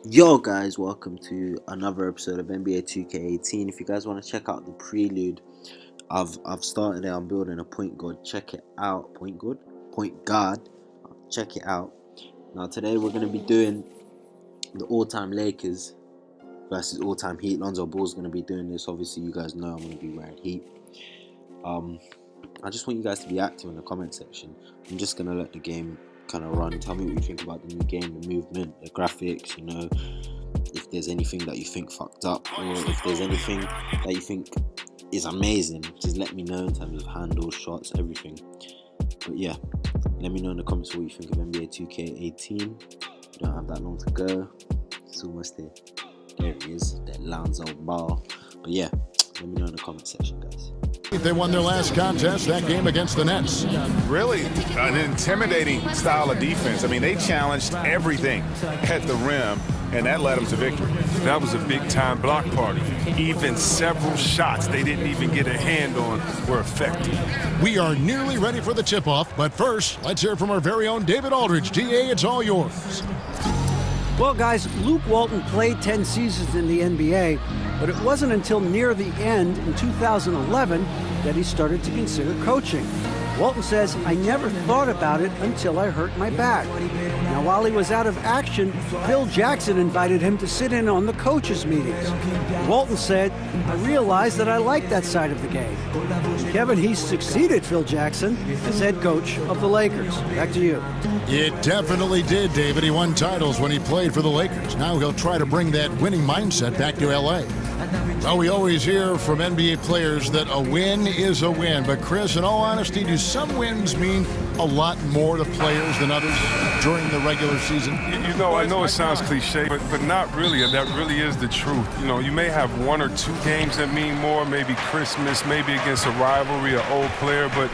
Yo guys, welcome to another episode of NBA 2K18. If you guys want to check out the prelude, I've started it. I'm building a point guard. Check it out. Point guard. Check it out. Now today we're going to be doing the all-time Lakers versus all-time Heat. Lonzo Ball's going to be doing this. Obviously you guys know I'm going to be wearing Heat. I just want you guys to be active in the comment section. I'm just going to let the game kind of run. Tell me what you think about the new game, the movement, the graphics, you know, if there's anything that you think fucked up, or if there's anything that you think is amazing, just let me know in terms of handles, shots, everything. But yeah, let me know in the comments what you think of NBA 2K18. You don't have that long to go. It's almost there. There it is, that Lonzo Ball. But yeah, let me know in the comment section, guys. They won their last contest, that game against the Nets. Really an intimidating style of defense. I mean, they challenged everything at the rim, and that led them to victory. That was a big-time block party. Even several shots they didn't even get a hand on were effective. We are nearly ready for the tip-off, but first, let's hear from our very own David Aldridge. DA, it's all yours. Well, guys, Luke Walton played 10 seasons in the NBA, but it wasn't until near the end in 2011 that he started to consider coaching. Walton says, "I never thought about it until I hurt my back." Now, while he was out of action, Phil Jackson invited him to sit in on the coaches' meetings. Walton said, "I realized that I like that side of the game." Kevin, he succeeded Phil Jackson as head coach of the Lakers. Back to you. It definitely did, David. He won titles when he played for the Lakers. Now he'll try to bring that winning mindset back to L.A. Well, we always hear from NBA players that a win is a win. But, Chris, in all honesty, do some wins mean a lot more to players than others during the regular season? You know, I know it sounds cliche, but not really. That really is the truth. You know, you may have one or two games that mean more, maybe Christmas, maybe against a rivalry, an old player, but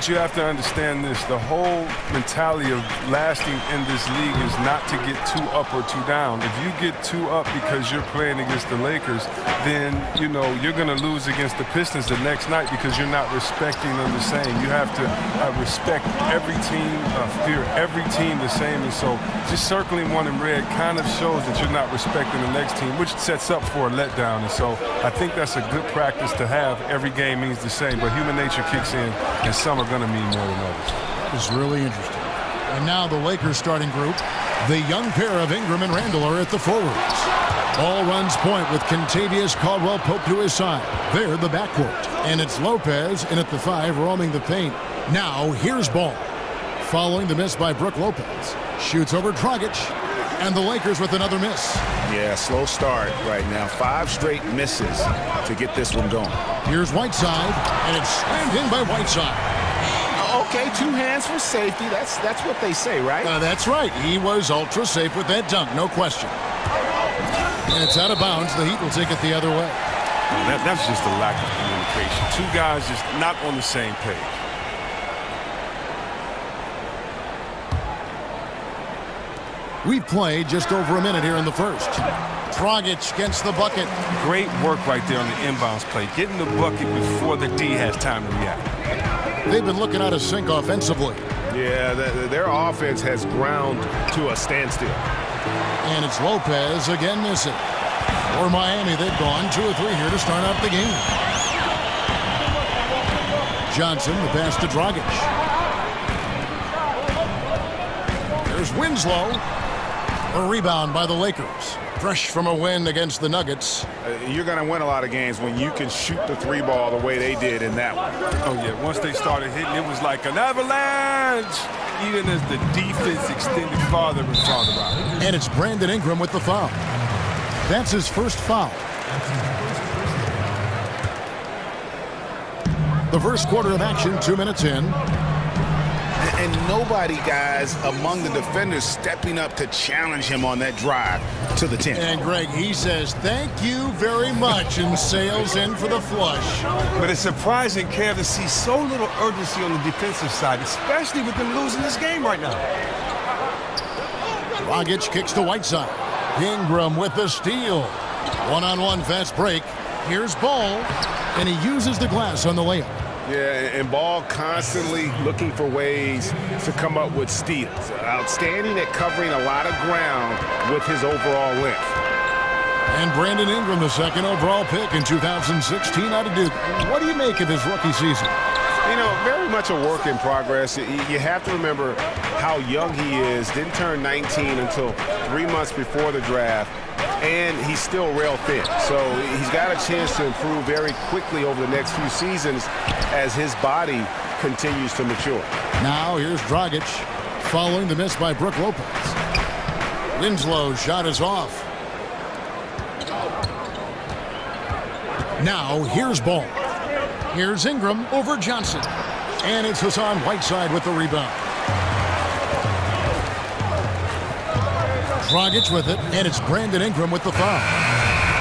you have to understand this. The whole mentality of lasting in this league is not to get too up or too down. If you get too up because you're playing against the Lakers, then, you know, you're going to lose against the Pistons the next night because you're not respecting them the same. You have to respect every team, fear every team the same. And so just circling one in red kind of shows that you're not respecting the next team, which sets up for a letdown. And so I think that's a good practice to have. Every game means the same, but human nature kicks in, and some are going to mean more than others. That is really interesting. And now the Lakers starting group. The young pair of Ingram and Randall are at the forwards. Ball runs point with Kentavious Caldwell-Pope to his side. They're the backcourt. And it's Lopez in at the 5, roaming the paint. Now here's Ball. Following the miss by Brook Lopez. Shoots over Dragic. And the Lakers with another miss. Yeah, slow start right now. 5 straight misses to get this one going. Here's Whiteside. And it's slammed in by Whiteside. Okay, 2 hands for safety. That's what they say, right? That's right. He was ultra safe with that dunk, no question. And it's out of bounds. The Heat will take it the other way. That's just a lack of communication. Two guys just not on the same page. We've played just over a minute here in the first. Dragic gets the bucket. Great work right there on the inbounds play. Getting the bucket before the D has time to react. They've been looking out of sync offensively. Yeah, their offense has ground to a standstill. And it's Lopez again missing. For Miami, they've gone 2 or 3 here to start out the game. Johnson, the pass to Dragic. There's Winslow. A rebound by the Lakers. Fresh from a win against the Nuggets. You're going to win a lot of games when you can shoot the 3 ball the way they did in that one. Oh, yeah. Once they started hitting, it was like an avalanche, even as the defense extended farther and farther out. And it's Brandon Ingram with the foul. That's his first foul. The first quarter of action, 2 minutes in. And nobody, guys, among the defenders stepping up to challenge him on that drive to the 10. And, Greg, he says, "Thank you very much," and sails in for the flush. But it's surprising, Kev, to see so little urgency on the defensive side, especially with them losing this game right now. Dragic kicks to Whiteside. Ingram with the steal. One-on-one fast break. Here's Ball, and he uses the glass on the layup. Yeah, and Ball constantly looking for ways to come up with steals. Outstanding at covering a lot of ground with his overall length. And Brandon Ingram, the second overall pick in 2016 out of Duke. What do you make of his rookie season? You know, very much a work in progress. You have to remember how young he is. Didn't turn 19 until 3 months before the draft. And he's still rail thin. So he's got a chance to improve very quickly over the next few seasons as his body continues to mature. Now here's Dragic following the miss by Brook Lopez. Winslow's shot is off. Now here's Ball. Here's Ingram over Johnson. And it's Hassan Whiteside with the rebound. Dragic with it, and it's Brandon Ingram with the foul.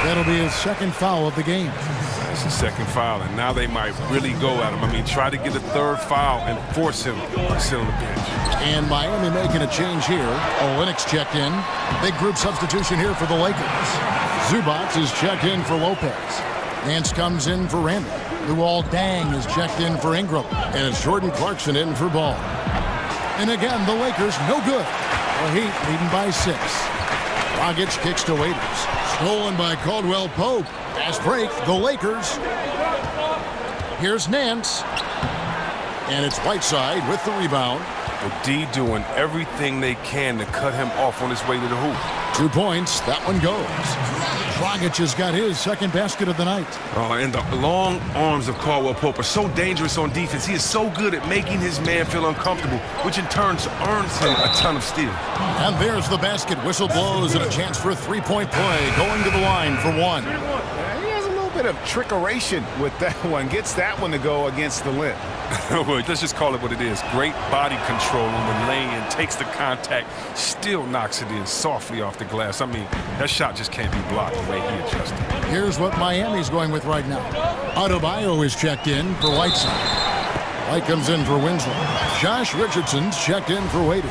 That'll be his second foul of the game. That's his second foul, and now they might really go at him. I mean, try to get a third foul and force him to sit on the bench. And Miami making a change here. Olynyk's checked in. Big group substitution here for the Lakers. Zubac is checked in for Lopez. Nance comes in for Randall. Luol Deng is checked in for Ingram. And it's Jordan Clarkson in for Ball. And again, the Lakers no good. The Heat leading by 6. Dragic kicks to Waiters. Stolen by Caldwell Pope. Fast break, the Lakers. Here's Nance. And it's Whiteside with the rebound. The D doing everything they can to cut him off on his way to the hoop. 2 points, that one goes. Dragic has got his second basket of the night. Oh, and the long arms of Caldwell Pope are so dangerous on defense. He is so good at making his man feel uncomfortable, which in turn earns him a ton of steals. And there's the basket. Whistle blows and a chance for a three-point play. Going to the line for one. He has a little bit of trickeration with that one. Gets that one to go against the limb. Well, let's just call it what it is. Great body control in the lane, takes the contact, still knocks it in softly off the glass. I mean, that shot just can't be blocked the way he adjusted. Here's what Miami's going with right now. Adebayo is checked in for Whiteside. White comes in for Winslow. Josh Richardson's checked in for Waiters.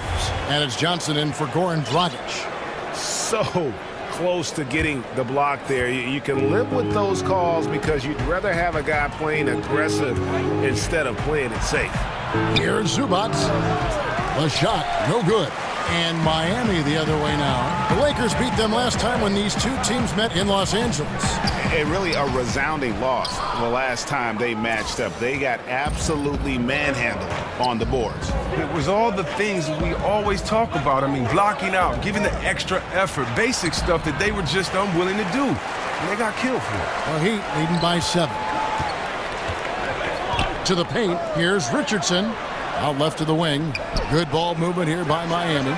And it's Johnson in for Goran Dragic. So close to getting the block there. You can live with those calls because you'd rather have a guy playing aggressive instead of playing it safe. Here's Zubac. The shot, no good. And Miami the other way now. The Lakers beat them last time when these two teams met in Los Angeles. And really a resounding loss the last time they matched up. They got absolutely manhandled on the boards. It was all the things we always talk about. I mean, blocking out, giving the extra effort, basic stuff that they were just unwilling to do. And they got killed for it. The Heat leading by 7. To the paint, here's Richardson. Out left to the wing. Good ball movement here by Miami.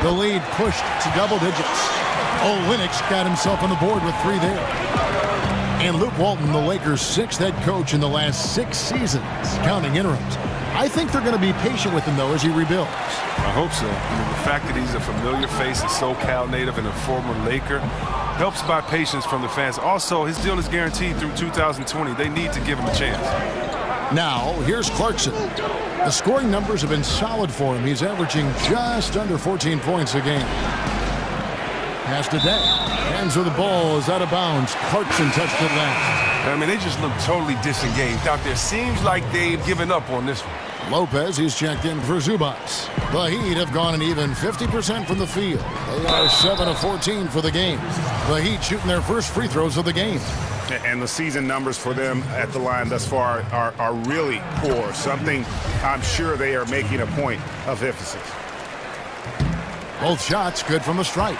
The lead pushed to double digits. Olynyk's got himself on the board with 3 there. And Luke Walton, the Lakers' 6th head coach in the last 6 seasons, counting interims. I think they're going to be patient with him, though, as he rebuilds. I hope so. I mean, the fact that he's a familiar face, a SoCal native, and a former Laker helps by patience from the fans. Also, his deal is guaranteed through 2020. They need to give him a chance. Now, here's Clarkson. The scoring numbers have been solid for him. He's averaging just under 14 points a game. Pass to Deng. Hands where the ball is out of bounds. Clarkson touched it last. I mean, they just look totally disengaged out there. Seems like they've given up on this one. Lopez, he's checked in for Zubac. The Heat have gone an even 50% from the field. They are 7 of 14 for the game. The Heat shooting their first free throws of the game. And the season numbers for them at the line thus far are really poor. Something I'm sure they are making a point of emphasis. Both shots good from the stripe.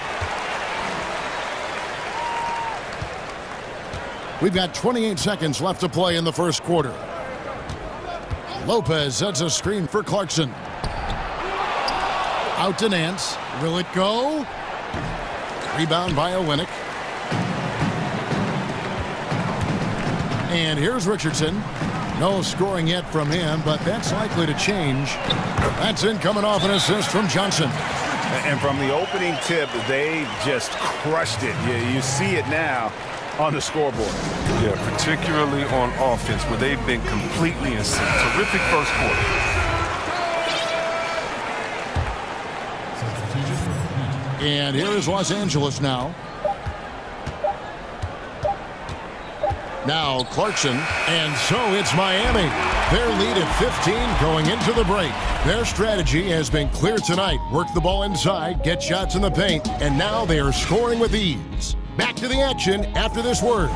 We've got 28 seconds left to play in the first quarter. Lopez sets a screen for Clarkson. Out to Nance. Will it go? Rebound by Olynyk. And here's Richardson. No scoring yet from him, but that's likely to change. That's in coming off an assist from Johnson. And from the opening tip, they just crushed it. You see it now on the scoreboard. Yeah, particularly on offense, where they've been completely in sync. Terrific first quarter. And here is Los Angeles now. Now Clarkson, and so it's Miami. Their lead at 15 going into the break. Their strategy has been clear tonight. Work the ball inside, get shots in the paint, and now they are scoring with ease. Back to the action after this word.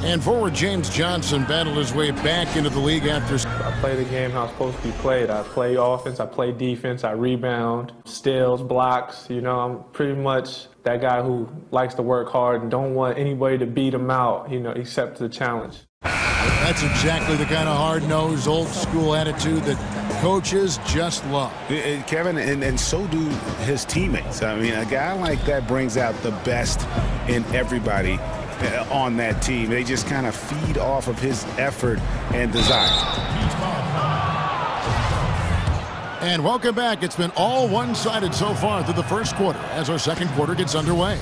And forward James Johnson battled his way back into the league after... I play the game how it's supposed to be played. I play offense, I play defense, I rebound, steals, blocks. You know, I'm pretty much that guy who likes to work hard and don't want anybody to beat him out, you know, except the challenge. That's exactly the kind of hard-nosed, old-school attitude that coaches just love. Kevin, and so do his teammates. I mean, a guy like that brings out the best in everybody on that team. They just kind of feed off of his effort and desire. And welcome back. It's been all one-sided so far through the first quarter as our second quarter gets underway.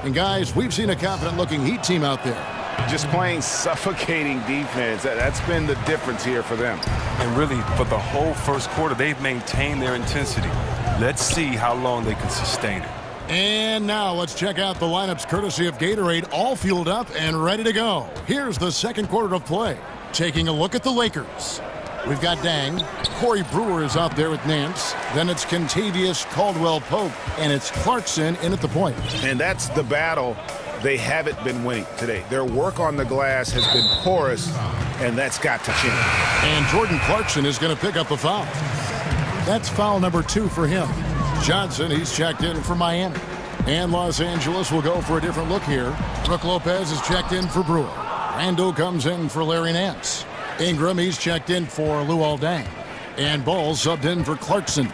And guys, we've seen a confident-looking Heat team out there. Just playing suffocating defense. That's been the difference here for them. And really, for the whole first quarter, they've maintained their intensity. Let's see how long they can sustain it. And now let's check out the lineups courtesy of Gatorade, all fueled up and ready to go. Here's the second quarter of play. Taking a look at the Lakers. We've got Dang. Corey Brewer is out there with Nance. Then it's Kentavious Caldwell-Pope, and it's Clarkson in at the point. And that's the battle they haven't been winning today. Their work on the glass has been porous, and that's got to change. And Jordan Clarkson is going to pick up a foul. That's foul number 2 for him. Johnson, he's checked in for Miami. And Los Angeles will go for a different look here. Brook Lopez is checked in for Brewer. Randall comes in for Larry Nance. Ingram, he's checked in for Luol Deng. And Ball subbed in for Clarkson.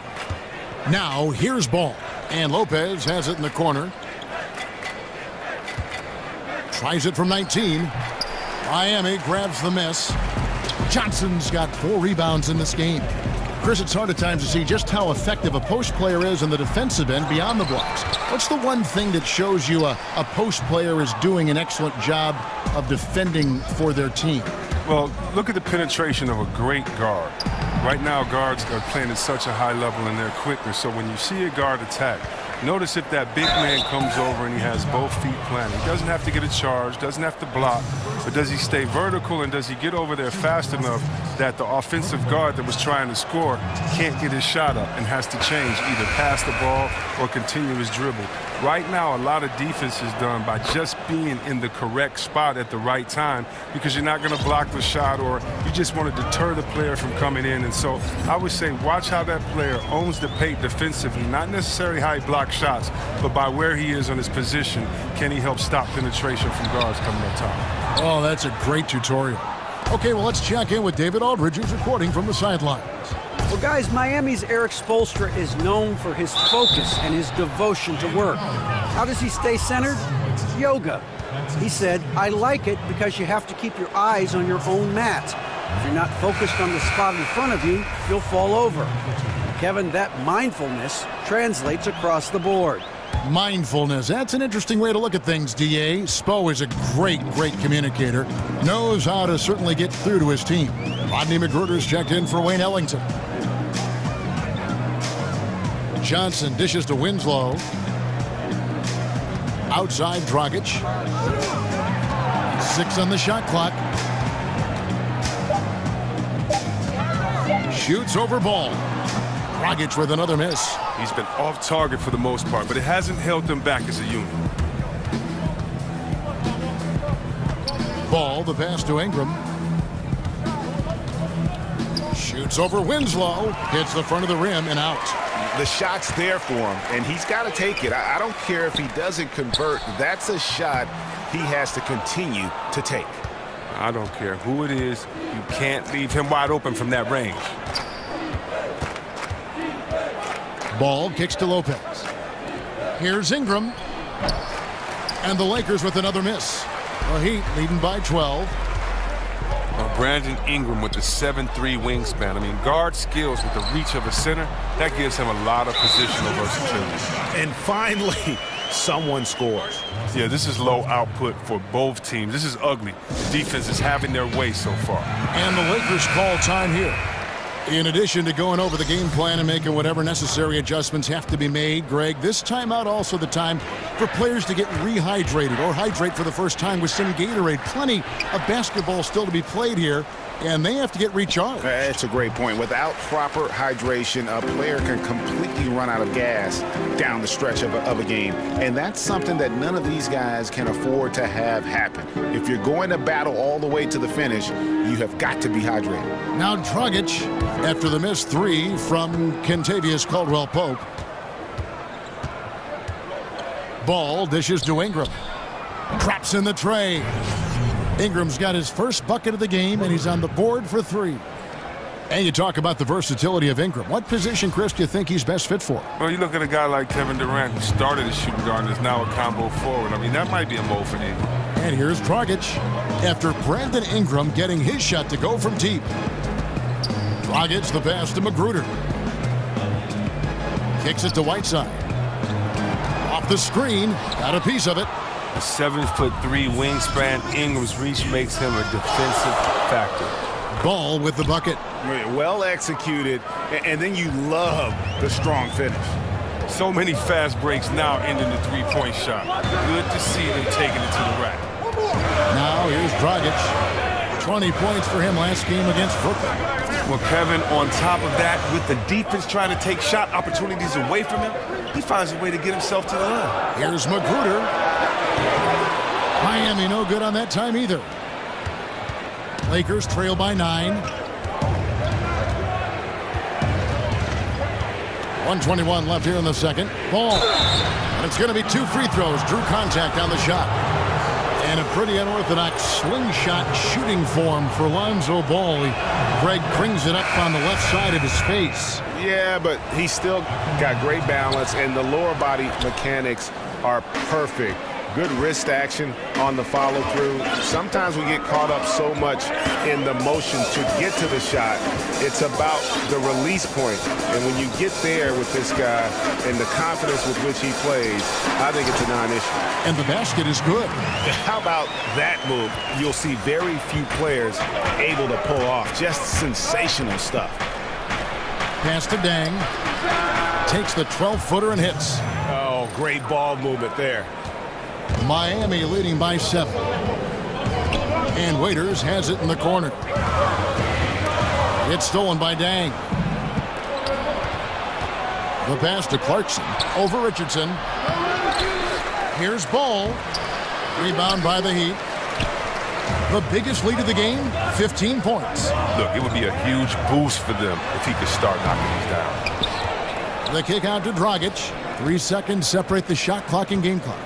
Now, here's Ball. And Lopez has it in the corner. Tries it from 19. Miami grabs the miss. Johnson's got 4 rebounds in this game. Chris, it's hard at times to see just how effective a post player is on the defensive end beyond the blocks. What's the one thing that shows you a post player is doing an excellent job of defending for their team? Well, look at the penetration of a great guard. Right now, guards are playing at such a high level and they're quicker. So when you see a guard attack, notice if that big man comes over and he has both feet planted. He doesn't have to get a charge, doesn't have to block, but does he stay vertical and does he get over there fast enough that the offensive guard that was trying to score can't get his shot up and has to change, either pass the ball or continue his dribble. Right now, a lot of defense is done by just being in the correct spot at the right time because you're not going to block the shot or you just want to deter the player from coming in. And so I would say watch how that player owns the paint defensively, not necessarily how he blocks shots, but by where he is on his position, can he help stop penetration from guards coming up top? Oh, that's a great tutorial. Okay, well, let's check in with David Aldridge, who's reporting from the sidelines. Well, guys, Miami's Eric Spoelstra is known for his focus and his devotion to work. How does he stay centered? Yoga. He said, I like it because you have to keep your eyes on your own mat. If you're not focused on the spot in front of you, you'll fall over. Kevin, that mindfulness translates across the board. Mindfulness. That's an interesting way to look at things, D.A. Spo is a great communicator. Knows how to certainly get through to his team. Rodney McGruder's checked in for Wayne Ellington. Johnson dishes to Winslow. Outside Dragic. 6 on the shot clock. Shoots over Ball. Dragic with another miss. He's been off target for the most part, but it hasn't held them back as a unit. Ball, the pass to Ingram. Shoots over Winslow. Hits the front of the rim and out. The shot's there for him, and he's got to take it. I don't care if he doesn't convert. That's a shot he has to continue to take. I don't care who it is. You can't leave him wide open from that range. Ball kicks to Lopez. Here's Ingram. And the Lakers with another miss. The Heat leading by 12. Brandon Ingram with the 7'3" wingspan. I mean, guard skills with the reach of a center, that gives him a lot of positional versatility. And finally, someone scores. Yeah, this is low output for both teams. This is ugly. The defense is having their way so far. And the Lakers call time here. In addition to going over the game plan and making whatever necessary adjustments have to be made, Greg, this timeout also the time for players to get rehydrated or hydrate for the first time with some Gatorade. Plenty of basketball still to be played here, and they have to get recharged. That's a great point. Without proper hydration, a player can completely run out of gas down the stretch of a game. And that's something that none of these guys can afford to have happen. If you're going to battle all the way to the finish, you have got to be hydrated. Now Dragic, after the missed three from Kentavious Caldwell-Pope. Ball dishes to Ingram. Drops in the tray. Ingram's got his first bucket of the game, and he's on the board for three. And you talk about the versatility of Ingram. What position, Chris, do you think he's best fit for? Well, you look at a guy like Kevin Durant, who started as shooting guard and is now a combo forward. I mean, that might be a mold for Ingram. And here's Dragic after Brandon Ingram getting his shot to go from deep. Dragic, the pass to Magruder. Kicks it to Whiteside. Off the screen, got a piece of it. A 7'3" wingspan, Ingram's reach makes him a defensive factor. Ball with the bucket. Well executed, and then you love the strong finish. So many fast breaks now ending the three-point shot. Good to see them taking it to the rack. Now here's Dragic. 20 points for him last game against Brooklyn. Well, Kevin, on top of that, with the defense trying to take shot opportunities away from him, he finds a way to get himself to the line. Here's Magruder. Miami no good on that time either. Lakers trail by 9. 1:21 left here in the second. Ball. And it's going to be 2 free throws. Drew contact on the shot. And a pretty unorthodox slingshot shooting form for Lonzo Ball. Greg brings it up on the left side of his face. Yeah, but he's still got great balance, and the lower body mechanics are perfect. Good wrist action on the follow-through. Sometimes we get caught up so much in the motion to get to the shot. It's about the release point. And when you get there with this guy and the confidence with which he plays, I think it's a non-issue. And the basket is good. How about that move? You'll see very few players able to pull off. Just sensational stuff. Pass to Dang. Takes the 12-footer and hits. Oh, great ball movement there. Miami leading by 7. And Waiters has it in the corner. It's stolen by Dang. The pass to Clarkson over Richardson. Here's Ball. Rebound by the Heat. The biggest lead of the game, 15 points. Look, it would be a huge boost for them if he could start knocking these down. The kick out to Dragic. 3 seconds separate the shot clock and game clock.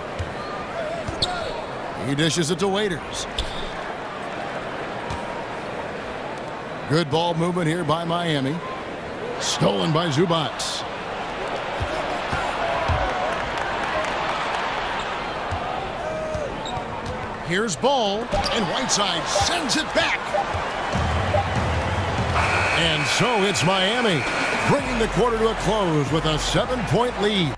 He dishes it to Waiters. Good ball movement here by Miami. Stolen by Zubats. Here's Ball, and Whiteside sends it back. And so it's Miami, bringing the quarter to a close with a 7-point lead.